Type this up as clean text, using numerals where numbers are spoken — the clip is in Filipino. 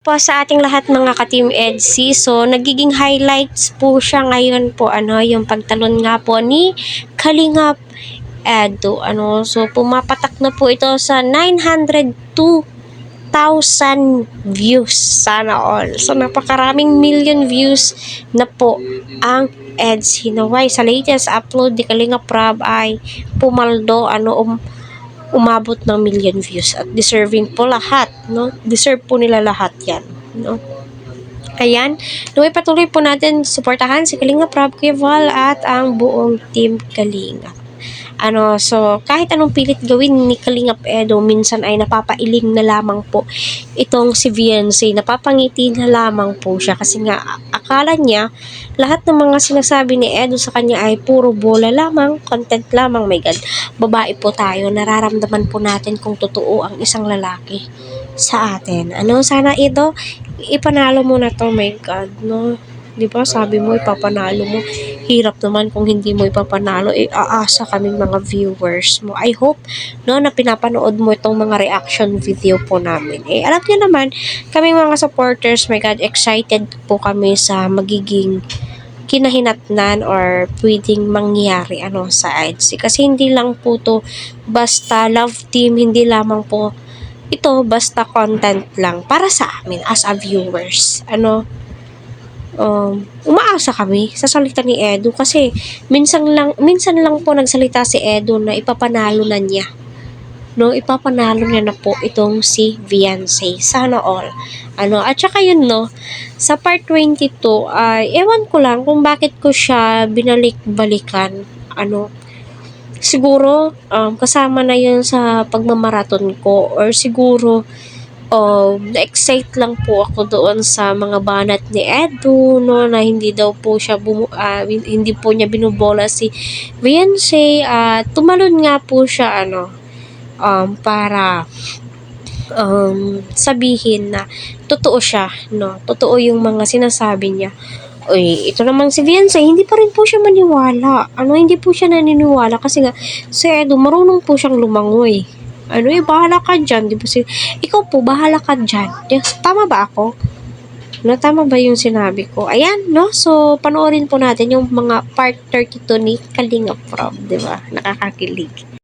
Po sa ating lahat mga ka-Team EDSI. So, nagiging highlights po siya ngayon po, yung pagtalon nga po ni Kalingap Edu. So, pumapatak na po ito sa 902,000 views. Sana all. So, napakaraming million views na po ang EDSI. Naway, sa latest upload ni Kalingap Rab ay pumaldo, umabot ng million views at deserving po lahat, no? Deserve po nila lahat 'yan, no? Ayan, naway patuloy po natin suportahan si Kalingap Rab, Kuya Val at ang buong team Kalingap. So kahit anong pilit gawin ni Kalingap Edu, minsan ay napapailing na lamang po itong si Viancy, napapangiti na lamang po siya kasi nga akala niya lahat ng mga sinasabi ni Edu sa kanya ay puro bola lamang, content lamang. My God, babae po tayo, nararamdaman po natin kung totoo ang isang lalaki sa atin. Sana ito, ipanalo mo na to, my God, no? Diba, sabi mo ipapanalo mo, hirap naman kung hindi mo ipapanalo, aasa kaming mga viewers mo. I hope, no, na pinapanood mo itong mga reaction video po namin. Alam niyo naman, kaming mga supporters, my God, excited po kami sa magiging kinahinatnan or pwedeng mangyari sa EDSI. Kasi hindi lang po to basta love team, hindi lamang po ito basta content lang para sa amin as a viewers. Umaasa kami sa salita ni Edu kasi minsan lang po nagsalita si Edu na ipapanalo na niya. No, ipapanalo niya na po itong si Viancy. Sana all. At saka yun, no, sa part 22 ay ewan ko lang kung bakit ko siya binalik-balikan. Siguro kasama na yun sa pagmamaraton ko, or siguro na-excite lang po ako doon sa mga banat ni Edu, no, na hindi daw po siya hindi po niya binubola si Viancy. Tumalon nga po siya para sabihin na totoo siya, no, totoo yung mga sinasabi niya. Ito naman si Viancy, hindi pa rin po siya maniwala. Hindi po siya naniniwala kasi nga si Edu marunong po siyang lumangoy. Bahala ka dyan, di ba? Ikaw po, bahala ka dyan. Yes, tama ba ako? Tama ba yung sinabi ko? Ayan, no? So, panoorin po natin yung mga part 32 ni Kalingap Rab, di ba? Nakakakilig.